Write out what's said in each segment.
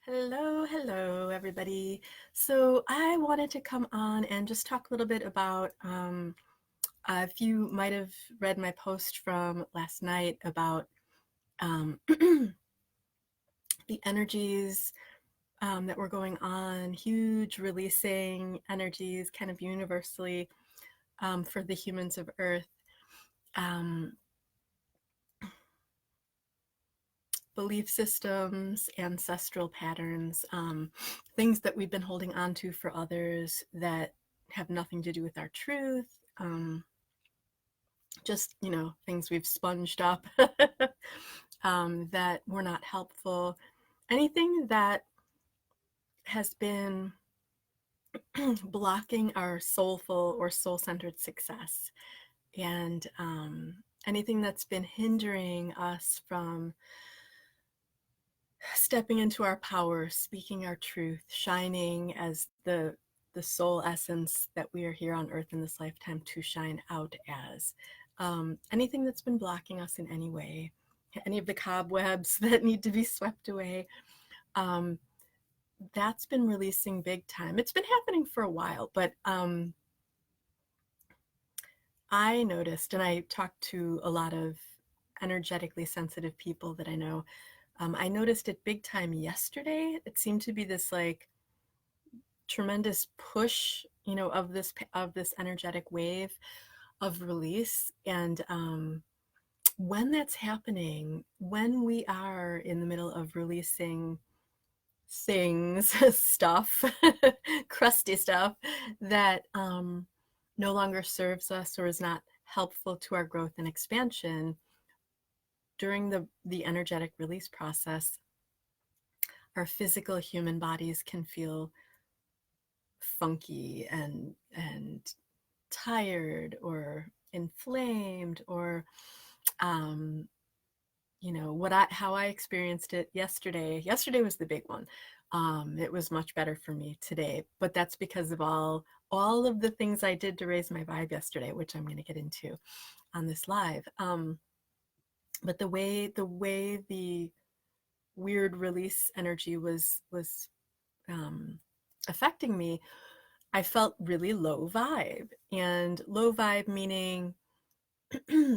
Hello, everybody. So I wanted to come on and just talk a little bit about, if you might have read my post from last night about the energies that were going on, huge releasing energies kind of universally for the humans of Earth. Um, Belief systems, ancestral patterns, things that we've been holding on to for others that have nothing to do with our truth, just, things we've sponged up that were not helpful. Anything that has been blocking our soulful or soul centered success, and anything that's been hindering us from stepping into our power, speaking our truth, shining as the soul essence that we are here on earth in this lifetime to shine out as. Anything that's been blocking us in any way, any of the cobwebs that need to be swept away, um, that's been releasing big time. It's been happening for a while, but I noticed, and I talked to a lot of energetically sensitive people that I know. I noticed it big time yesterday. It seemed to be this like tremendous push, of this energetic wave of release. And when that's happening, when we are in the middle of releasing things, stuff, crusty stuff that no longer serves us or is not helpful to our growth and expansion, during the energetic release process, our physical human bodies can feel funky and tired or inflamed, or how I experienced it yesterday. Yesterday was the big one. It was much better for me today, but that's because of all of the things I did to raise my vibe yesterday, which I'm going to get into on this live. But the weird release energy was affecting me, I felt really low vibe. And low vibe meaning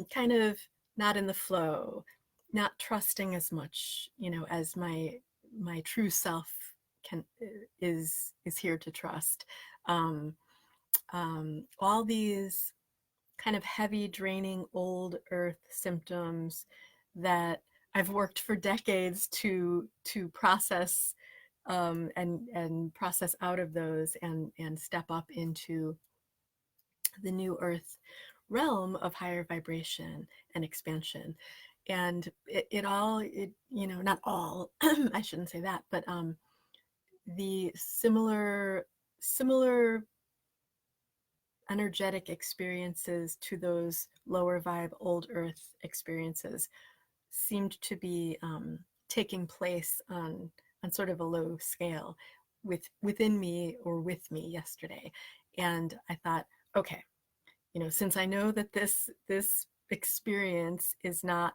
kind of not in the flow, not trusting as much, as my true self can is here to trust. Um, all these kind of heavy, draining, old earth symptoms that I've worked for decades to process, and process out of those, and step up into the new earth realm of higher vibration and expansion. And not all, I shouldn't say that, but the similar energetic experiences to those lower vibe old earth experiences seemed to be taking place on sort of a low scale within me or with me yesterday. And I thought, okay, since I know that this experience is not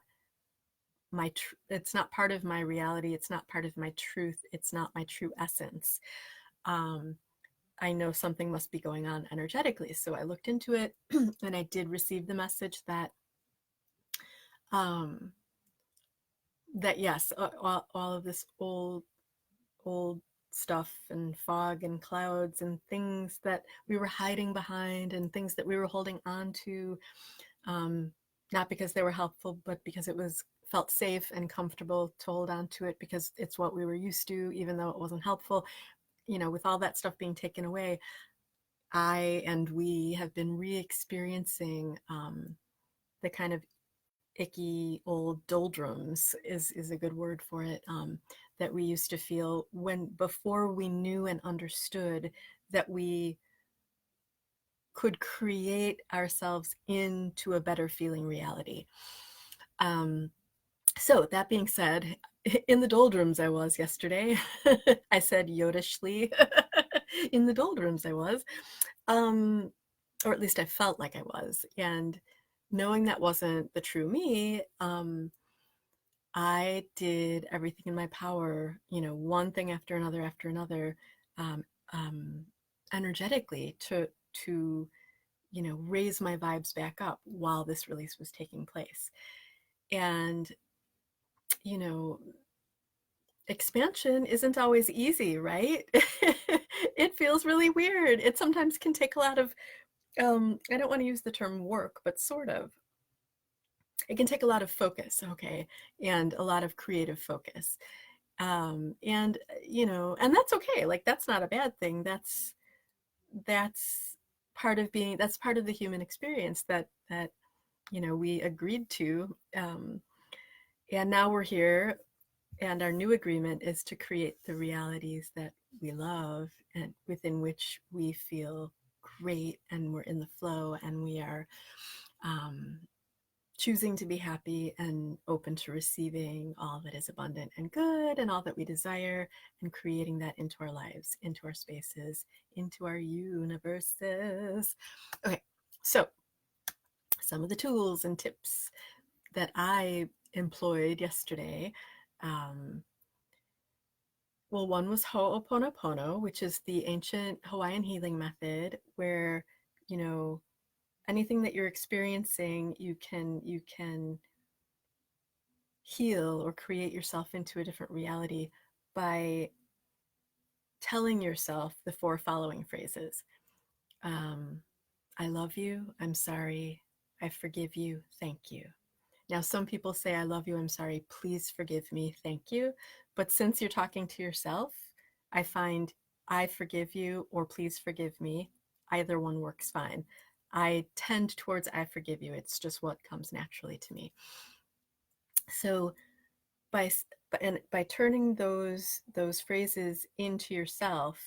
it's not part of my reality, it's not part of my truth, it's not my true essence, um, I know something must be going on energetically. So I looked into it and I did receive the message that um, that yes, all of this old stuff and fog and clouds and things that we were hiding behind and things that we were holding on to, um, not because they were helpful, but because it was felt safe and comfortable to hold on to it because it's what we were used to, even though it wasn't helpful. With all that stuff being taken away, I and we have been re-experiencing the kind of icky old doldrums is a good word for it, that we used to feel when before we knew and understood that we could create ourselves into a better feeling reality. Um, so that being said, in the doldrums I was yesterday. I said Yodishly. In the doldrums I was, um, or at least I felt like I was. And knowing that wasn't the true me, I did everything in my power, one thing after another, um, um, energetically to raise my vibes back up while this release was taking place. And you know expansion isn't always easy, right? It feels really weird. It sometimes can take a lot of I don't want to use the term work, but sort of. It can take a lot of focus, okay, and a lot of creative focus. And and that's okay. Like, that's not a bad thing. That's part of being, that's part of the human experience that we agreed to. And now we're here, and our new agreement is to create the realities that we love and within which we feel great, and we're in the flow, and we are um, choosing to be happy and open to receiving all that is abundant and good and all that we desire, and creating that into our lives, into our spaces, into our universes. Okay, so some of the tools and tips that I employed yesterday. Well, one was Ho'oponopono, which is the ancient Hawaiian healing method, where, you know, anything that you're experiencing, you can heal or create yourself into a different reality by telling yourself the four following phrases. Um, I love you, I'm sorry, I forgive you, thank you. Now, some people say, I love you, I'm sorry, please forgive me, thank you. But since you're talking to yourself, I find I forgive you or please forgive me, either one works fine. I tend towards I forgive you. It's just what comes naturally to me. So by by turning those phrases into yourself,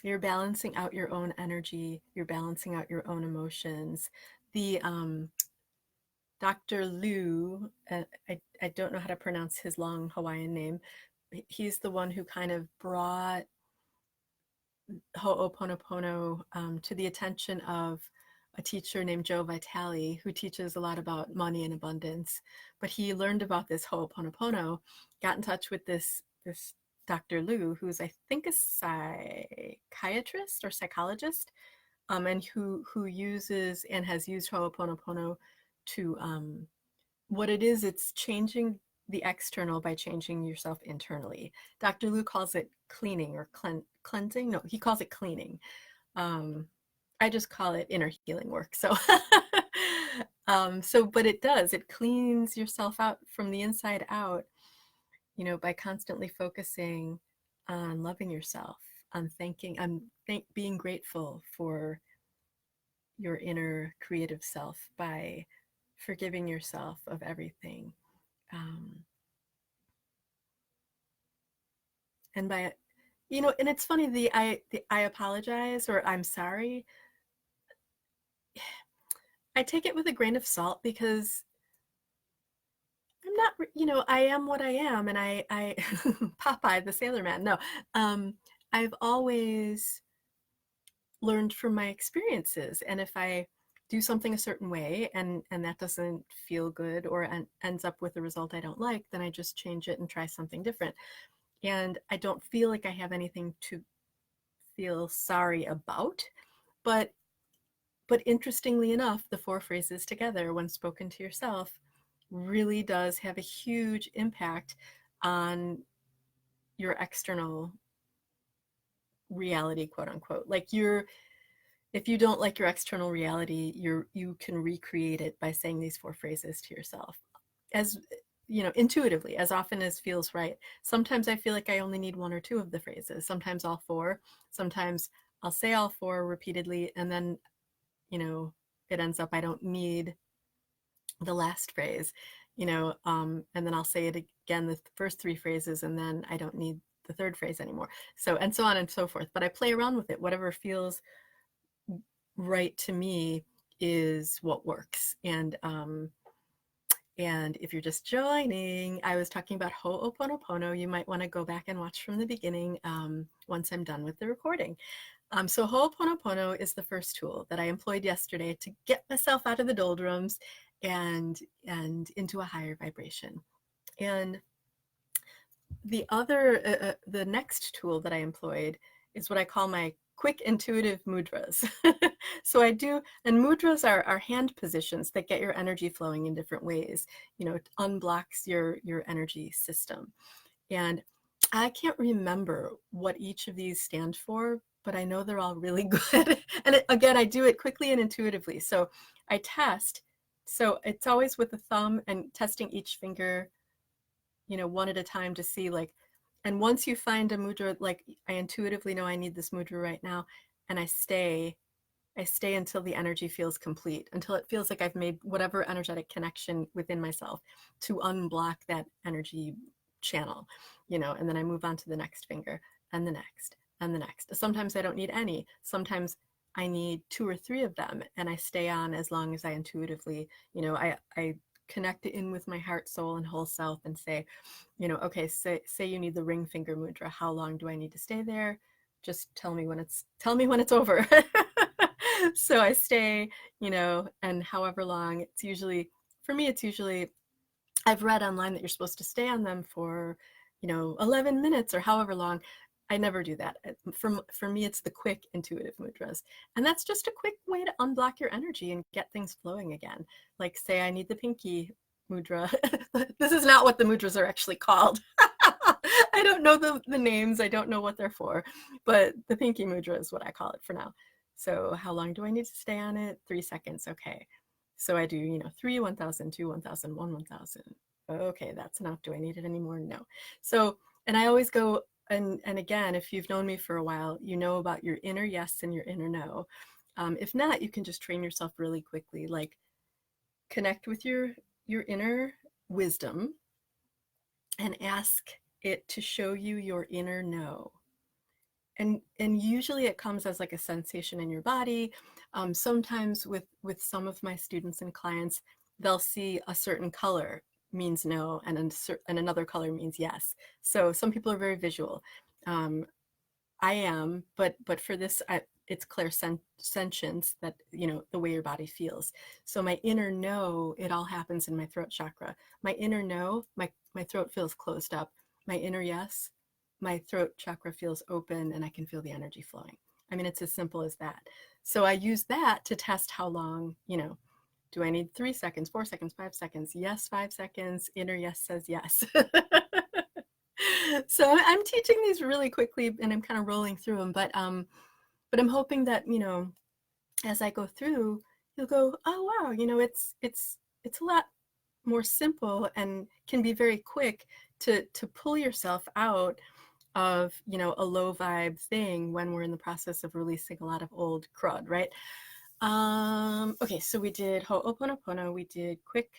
you're balancing out your own energy, you're balancing out your own emotions. The Dr. Liu, I don't know how to pronounce his long Hawaiian name. He's the one who kind of brought Ho'oponopono to the attention of a teacher named Joe Vitale, who teaches a lot about money and abundance. But he learned about this Ho'oponopono, got in touch with this Dr. Liu, who's, I think, a psychiatrist or psychologist, and who uses and has used Ho'oponopono to what it is, it's changing the external by changing yourself internally. Dr. Liu calls it cleaning or cleansing. No, he calls it cleaning. I just call it inner healing work. So, but it does, it cleans yourself out from the inside out, by constantly focusing on loving yourself, on thanking, on being grateful for your inner creative self, by forgiving yourself of everything. Um, and by, and it's funny, the I apologize or I'm sorry, I take it with a grain of salt, because I'm not, I am what I am, and I Popeye the Sailor Man. No, I've always learned from my experiences, and if I do something a certain way and that doesn't feel good, or ends up with a result I don't like, then I just change it and try something different. And I don't feel like I have anything to feel sorry about. But interestingly enough, the four phrases together, when spoken to yourself, really does have a huge impact on your external reality, quote unquote. Like, if you don't like your external reality, you can recreate it by saying these four phrases to yourself, as intuitively, as often as feels right. Sometimes I feel like I only need one or two of the phrases, sometimes all four. Sometimes I'll say all four repeatedly, and then it ends up I don't need the last phrase, and then I'll say it again, the first three phrases, and then I don't need the third phrase anymore. So, and so on and so forth. But I play around with it. Whatever feels right to me is what works. And if you're just joining, I was talking about Ho'oponopono. You might want to go back and watch from the beginning once I'm done with the recording. So Ho'oponopono is the first tool that I employed yesterday to get myself out of the doldrums and into a higher vibration. And the next tool that I employed is what I call my quick intuitive mudras. So I do, and mudras are hand positions that get your energy flowing in different ways. It unblocks your energy system. And I can't remember what each of these stand for, but I know they're all really good. And again, I do it quickly and intuitively. So I test. So it's always with the thumb and testing each finger, one at a time to see and once you find a mudra, like I intuitively know I need this mudra right now, and I stay until the energy feels complete, until it feels like I've made whatever energetic connection within myself to unblock that energy channel, and then I move on to the next finger and the next and the next. Sometimes I don't need any. Sometimes I need 2 or 3 of them, and I stay on as long as I intuitively, I connect in with my heart, soul, and whole self and say, okay, say you need the ring finger mudra. How long do I need to stay there? Just tell me when it's over. So I stay, and however long, for me, it's usually, I've read online that you're supposed to stay on them for, 11 minutes or however long. I never do that. For me, it's the quick intuitive mudras. And that's just a quick way to unblock your energy and get things flowing again. Like, say I need the pinky mudra. This is not what the mudras are actually called. I don't know the names. I don't know what they're for, but the pinky mudra is what I call it for now. So how long do I need to stay on it? 3 seconds. Okay. So I do, 3, 1,000, 2, 1,000, 1, 1,000. Okay, that's enough. Do I need it anymore? No. So, and I always go, and again, if you've known me for a while, you know about your inner yes and your inner no. If not, you can just train yourself really quickly. Like, connect with your inner wisdom and ask it to show you your inner no. And usually it comes as like a sensation in your body. Sometimes with some of my students and clients, they'll see a certain color means no, and another color means yes. So some people are very visual. I am, but for this, it's clairsentience, that, the way your body feels. So my inner no, it all happens in my throat chakra. My inner no, my throat feels closed up. My inner yes, my throat chakra feels open and I can feel the energy flowing. I mean, it's as simple as that. So I use that to test how long, do I need 3 seconds, 4 seconds, 5 seconds? Yes, 5 seconds. Inner yes says yes. So I'm teaching these really quickly and I'm kind of rolling through them, but I'm hoping that, as I go through, you'll go, oh wow, it's a lot more simple and can be very quick to pull yourself out of, a low vibe thing when we're in the process of releasing a lot of old crud, right? Okay, so we did Ho'oponopono, we did quick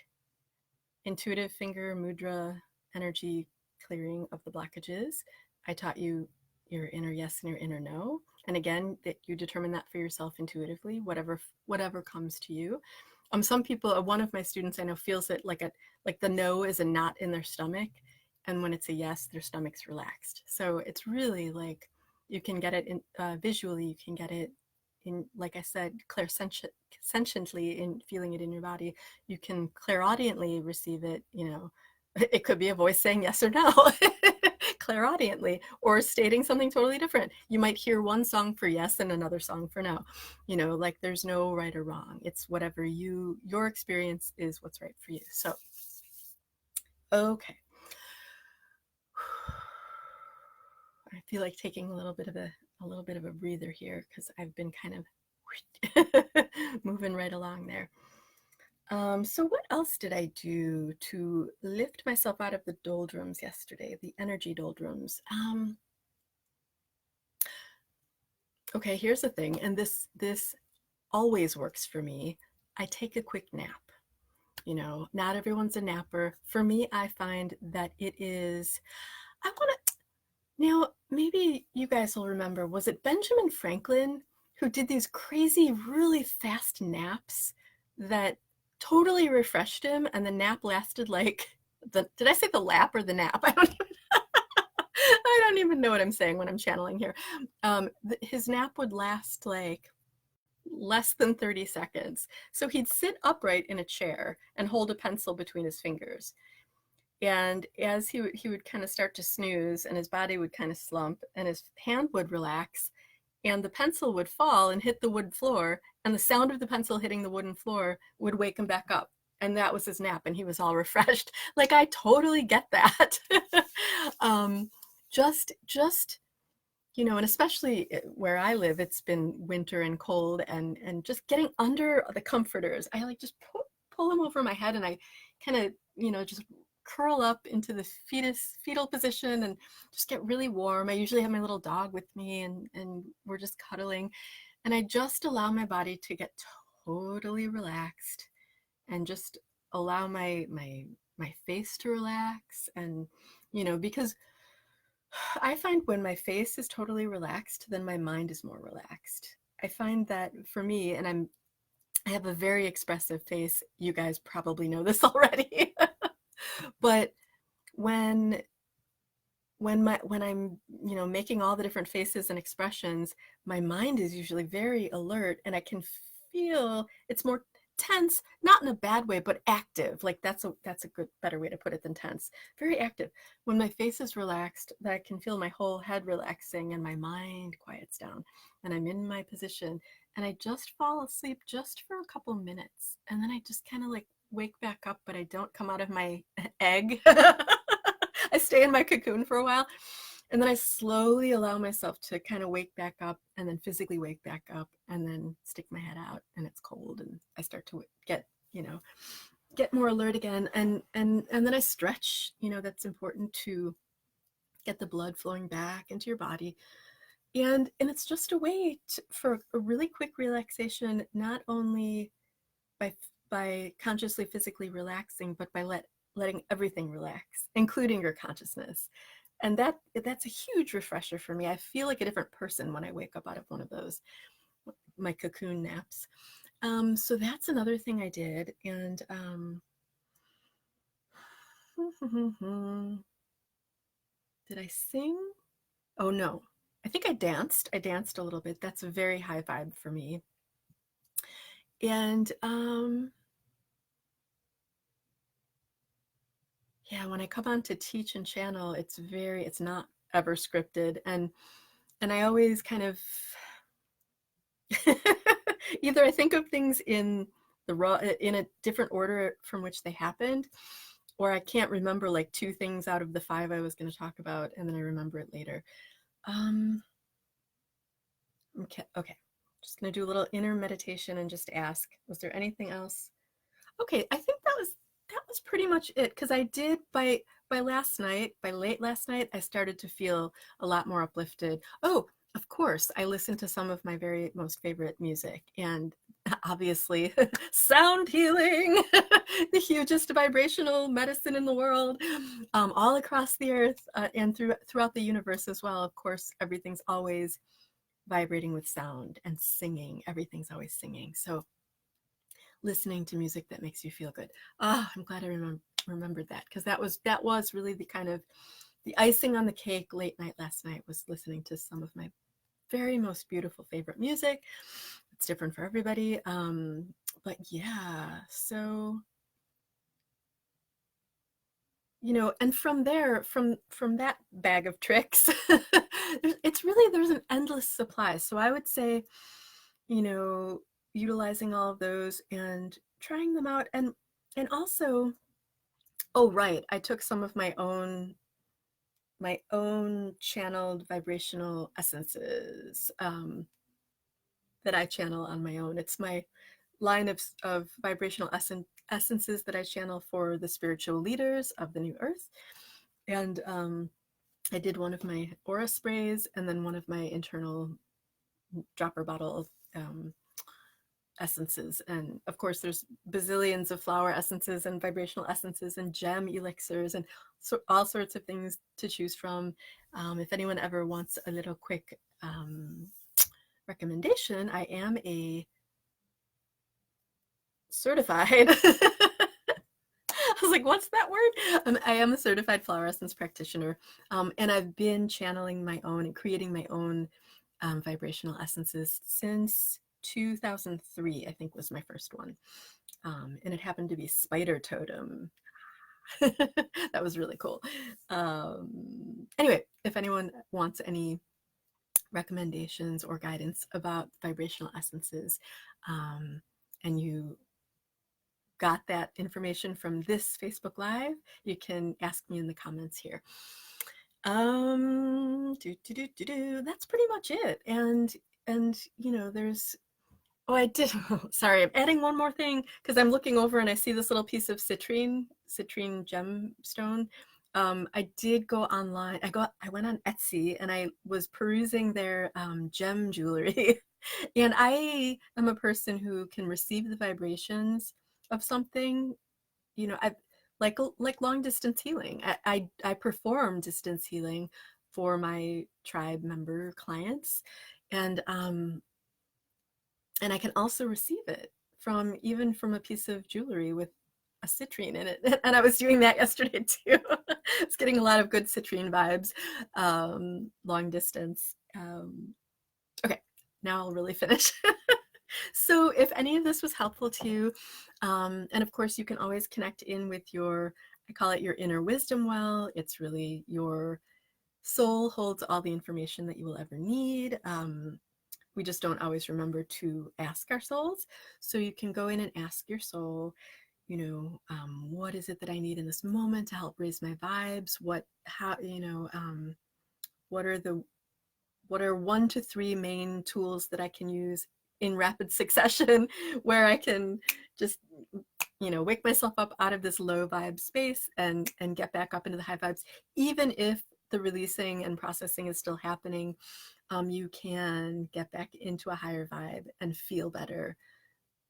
intuitive finger mudra energy clearing of the blockages. I taught you your inner yes and your inner no. And again, that you determine that for yourself intuitively, whatever comes to you. Some people, one of my students I know feels it like the no is a knot in their stomach, and when it's a yes, their stomach's relaxed. So it's really like you can get it in visually, you can get it in, like I said, clairsentiently in feeling it in your body. You can clairaudiently receive it. It could be a voice saying yes or no. Clairaudiently, or stating something totally different. You might hear one song for yes and another song for no. Like there's no right or wrong. It's whatever your experience is what's right for you. So, okay. I feel like taking a little bit of a breather here because I've been kind of moving right along there. So what else did I do to lift myself out of the doldrums yesterday, the energy doldrums? Okay, here's the thing, and this always works for me. I take a quick nap. Not everyone's a napper. For me, I find that it is, I want to, now maybe you guys will remember, was it Benjamin Franklin who did these crazy, really fast naps that totally refreshed him, and the nap lasted like, did I say the lap or the nap? I don't even know what I'm saying when I'm channeling here. His nap would last like less than 30 seconds. So he'd sit upright in a chair and hold a pencil between his fingers. And as he would kind of start to snooze and his body would kind of slump and his hand would relax and the pencil would fall and hit the wood floor, and the sound of the pencil hitting the wooden floor would wake him back up. And that was his nap, and he was all refreshed. Like, I totally get that. um, just and especially where I live, it's been winter and cold, and just getting under the comforters. I like just pull them over my head, and I kind of just curl up into the fetal position and just get really warm. I usually have my little dog with me, and we're just cuddling, and I just allow my body to get totally relaxed, and just allow my face to relax. And because I find when my face is totally relaxed, then my mind is more relaxed. I find that for me, and I have a very expressive face. You guys probably know this already. But when I'm making all the different faces and expressions, my mind is usually very alert, and I can feel it's more tense, not in a bad way, but active. Like that's a good better way to put it than tense. Very active. When my face is relaxed, that I can feel my whole head relaxing and my mind quiets down, and I'm in my position, and I just fall asleep just for a couple minutes, and then I just kind of like wake back up, but I don't come out of my egg. I stay in my cocoon for a while, and then I slowly allow myself to kind of wake back up, and then physically wake back up, and then stick my head out, and it's cold, and I start to get more alert again, and then I stretch. That's important to get the blood flowing back into your body, and it's just a way for a really quick relaxation, not only by consciously physically relaxing, but by letting everything relax, including your consciousness. And that's a huge refresher for me. I feel like a different person when I wake up out of one of those, my cocoon naps. So that's another thing I did. And did I sing? Oh no, I think I danced. I danced a little bit. That's a very high vibe for me. And yeah, when I come on to teach and channel, it's not ever scripted, and I always kind of either I think of things in a different order from which they happened, or I can't remember like two things out of the five I was going to talk about, and then I remember it later. Okay, just going to do a little inner meditation and just ask, was there anything else? Okay, I think that was pretty much it, because I did by late last night, I started to feel a lot more uplifted. Oh, of course, I listened to some of my very most favorite music, and obviously sound healing, the hugest vibrational medicine in the world, all across the earth, and throughout the universe as well. Of course, everything's always vibrating with sound, and singing, everything's always singing. So listening to music that makes you feel good. I'm glad I remembered that, because that was really the kind of the icing on the cake late night last night, was listening to some of my very most beautiful favorite music. It's different for everybody. But yeah, so and from there, from that bag of tricks, there's an endless supply. So I would say, utilizing all of those and trying them out, and also, oh right, I took some of my own channeled vibrational essences, that I channel on my own. It's my line of vibrational essences that I channel for the spiritual leaders of the new earth. And I did one of my aura sprays, and then one of my internal dropper bottle essences. And of course, there's bazillions of flower essences and vibrational essences and gem elixirs, and all sorts of things to choose from. If anyone ever wants a little quick recommendation, I am a certified I was like, what's that word? I am a certified flower essence practitioner, and I've been channeling my own and creating my own vibrational essences since 2003, I think, was my first one. And it happened to be Spider Totem. That was really cool. Anyway, if anyone wants any recommendations or guidance about vibrational essences, and you got that information from this Facebook Live, you can ask me in the comments here. That's pretty much it. And you know, there's, oh, I did, sorry, I'm adding one more thing because I'm looking over and I see this little piece of citrine gemstone. I did go online. I went on Etsy and I was perusing their gem jewelry. And I am a person who can receive the vibrations of something. You know, I like long distance healing. I perform distance healing for my tribe member clients, and I can also receive it from even from a piece of jewelry with a citrine in it. And I was doing that yesterday too. I was getting a lot of good citrine vibes, long distance. Okay, now I'll really finish. So if any of this was helpful to you, and of course you can always connect in with your, I call it your inner wisdom well. It's really your soul holds all the information that you will ever need. We just don't always remember to ask our souls. So you can go in and ask your soul, you know, what is it that I need in this moment to help raise my vibes? What are 1 to 3 main tools that I can use in rapid succession where I can just, you know, wake myself up out of this low vibe space and get back up into the high vibes, even if the releasing and processing is still happening. You can get back into a higher vibe and feel better.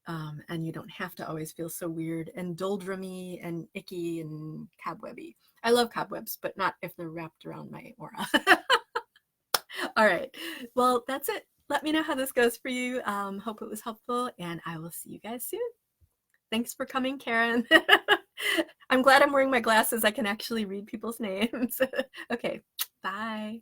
And you don't have to always feel so weird and doldrummy and icky and cobwebby. I love cobwebs, but not if they're wrapped around my aura. All right. Well, that's it. Let me know how this goes for you. Hope it was helpful, and I will see you guys soon. Thanks for coming, Karen. I'm glad I'm wearing my glasses. I can actually read people's names. Okay, bye.